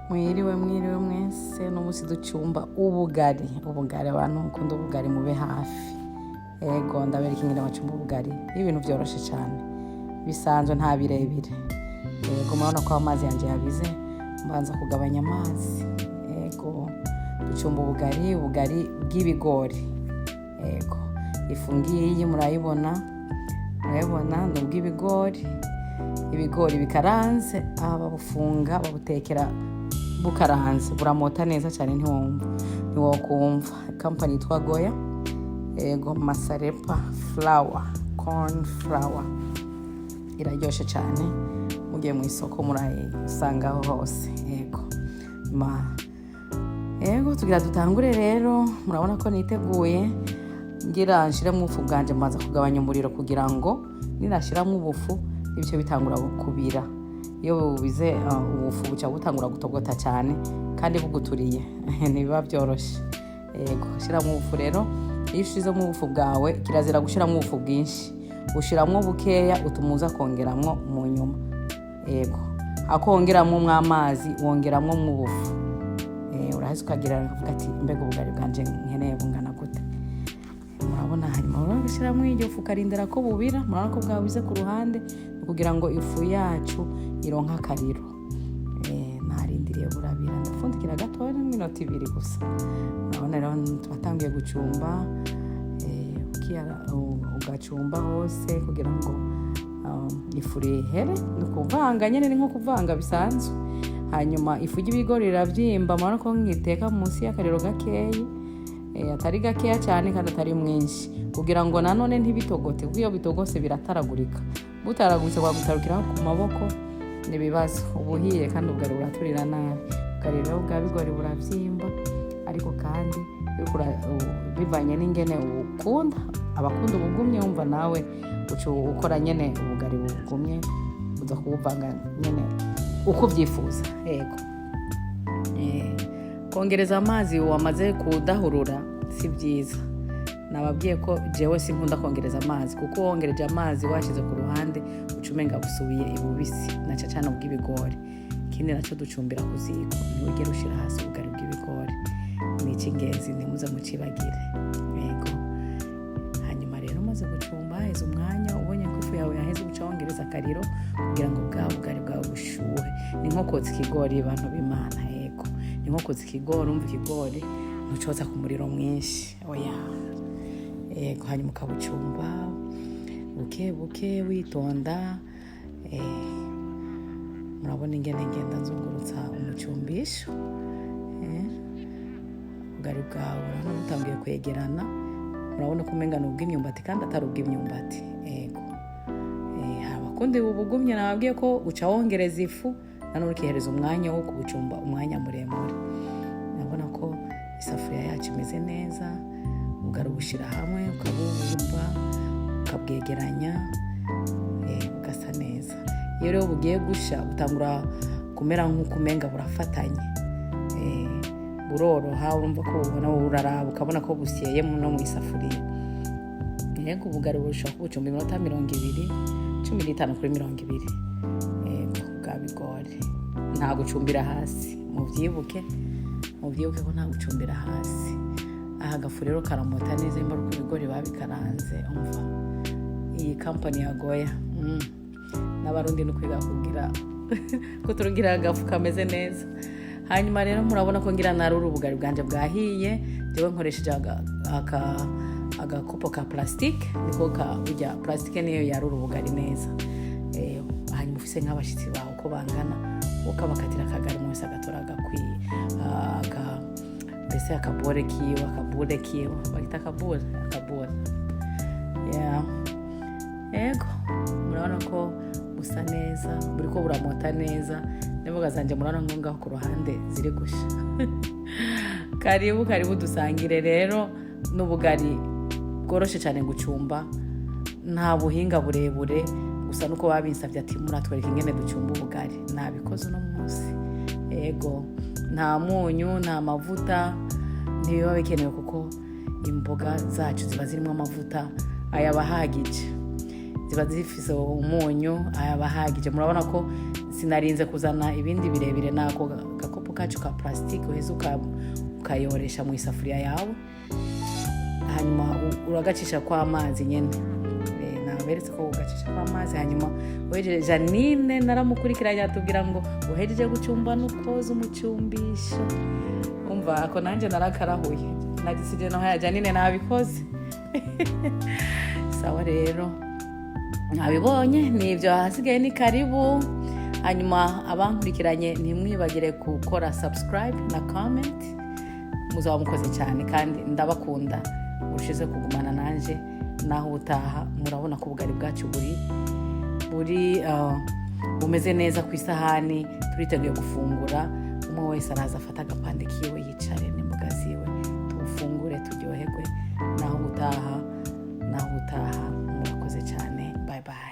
Mwiriwe mwese n'umusi ducumba ubugari abantu mukunda ubugari mube hafi. Ego ndabereka ingene bacumba ubugari. Ibintu byoroshe cyane. Bisanzwe nta birebire. Ego murabona ko amazi yanje yabize, mbanza kugabanya amazi. Ego ducumba ubugari bw'ibigori. Ego ifungiye murayibona no bw'ibigori. Ibigori bikaranze babufunga babutekera bikaranze buramota neza cyane ntiwokumva. Company yitwa Goya. Ego masarepa flour, corn flour. Iraryoshe cyane. Mugiye mu isoko murayisanga hose. Ego tugira dutangure rero. Murabona ko niteguye. Ngira nshiremo ubufu bwanje maza kugabanya umuriro kugira ngo ninashiramo ubufu ibice bitangura kubira. Iyo bize ubufu buca butangura gutogota cyane kandi buguturiye ntibiba byoroshe. Ego shiramo ubufu rero. Iyo ushizemo ubufu bwawe kirazira gushiramo ubufu bwinshi. Ushiramo bukeya utumuza kongeramwo mu nyuma. Ego akongeramwo amazi wongeramwo mu bufu. Urazi ukagira uvuga ati mbega ubugari bwanje nkeneye bungana gute. Murabona harimo urashiramo iryo fu karindira ko bubira. Murabona ko bwabize ku ruhande kugira ngo ifu yacu ironka akariro. Narindiriye burabira ndafundikira gatoya n'iminota 2 gusa. Murabona rero twatangiye gucumba. Ugacumba hose kugira ngo ifu rihere. Nukuvanga nyene ni nko kuvanga bisanzwe. Hanyuma ifu y'ibigori iravyimba. Murabona ko nkiteka munsi y'akariro gakeyi. Atari gakeya cyane kandi atari mwinshi kugira ngo nanone ntibitogote. Iyo bitogose birataragurika. Butaragutse kwagutarukira ku maboko nibibazo. Ubuhiye kandi ubugari buraturira nabi. Ubugari rero bwa bigori buravyimba ariko kandi bivanye n'ingene ukunda. Abakunda ubugumye umva nawe ukora nyene ubugari bugumye uza kubuvanga nyene uko byifuza. Yego kongereza amazi wamaze kudahurura si byiza. Nababwiye ko jewe sinkunda kongereza amazi kuko wongereje amazi washize ku ruhande ucumenga busubiye ibubisi na cyane bw'ibigori. Ikindi naco ducumbira ku ziko ntiwigere ushira hasi ubugari bw'ibigori. Ni icy'ingenzi ntimuze mucibagire. Yego hanyuma rero maze gucumba heza umwanya ubonye ko ifu yawe yaheze ucawongereza akariro kugira ngo bwa bugari bwawe bushuhe. Ni nko kotsa ikigori abantu b'Imana. Yego ni nko kotsa ikigori. Umva ikigori ntucoza ku muriro mwinshi. Oya. Yego hanyuma ukabucumba buke witonda. Murabona ingene ngenda nzungurutsa umucumbisho. Ubugari bwawe urabona butangiye kwegerana. Murabona ko umenga n'ubw'imyumbati kandi atari ubw'imyumbati. Yego abakundi ubugumye nababwiye ko uca wongereza ifu nanone ukihereza umwanya wo kubucumba umwanya muremure. Urabona ko isafuriya yacu imeze neza. Ubugari bushira hamwe ukabumba ukabwegeranya bugasa neza. Iyo rero bugiye gusha butangura kumera nk'uko umenga burafatanye. Buroroha urumva ko ubona uraraba ukabona ko busyeye no mu isafuriya. Yego ubugari burushaho kubucumba iminota 20 15 kuri 20. Yego bwa bigori nta gucumbira hasi. Muvyibuke ko nta gucumbira hasi. Aha gafu rero karamota neza imba ruko bigori babikaranze. Umva iyi company ya Goya n'abarundi no kwiga kugira ko turugira gafu kameze neza. Hanyuma rero murabona ko ngira naruru ubugari bwanje bwahiye. Jewe nkoresheje agakopo ka plastic niko ujya plastic niyo yaruru ubugari neza. Hanyuma ufise nk'abashitsi bawe uko bangana ukabakatira akagari mwese agatora gakwiye mbese akabure kiwe bagita akabure. Ego murabona ko busa neza buriko buramota neza. N'imboga zanje murabona ngo ngaho ku ruhande ziri gusha. Karibu dusangire rero n'ubugari bworoshe cyane gucumba. Nta buhinga burebure gusa nuko babinsavye ati muratwereka ingene ducumba ubugari. Nabikoze no munsi. Ego nta munyu nta mavuta ntibiba bikenewe kuko imboga zacu ziba zirimo amavuta ayabahagije. ziba zifise umunyu ayabahagije. Murabona ko sinarinze kuzana ibindi birebire nako gakopo kacu ka plastique uheze ukayoresha mu isafuriya yawe, hanyuma uragacisha kwa amazi nyene. Naberetse ko ugacisha kwa amazi, hanyuma wejeje. Janine naramukurikiranye atubwira ngo uhejeje gucumba nukoza umucumbisho. Umva ako nanje narakarahuye, nagisije no haya Janine nabikoze. Sawa rero, nabibonye nivyo, hasigaye ni karibu. Hanyuma abankurikiranye ntimwibagire gukora subscribe na comment, muzaba mukoze cyane kandi ndabakunda. Urushize kugumana nanje naho utaha. Murabona ko ubugari bwacu bumeze neza ku isahani, turiteguye gufungura. Umwe wese araza afata agapande kiwe yicare n'imboga ziwe, tufungure turyoherwe. Naho utaha murakoze cyane. Bye bye.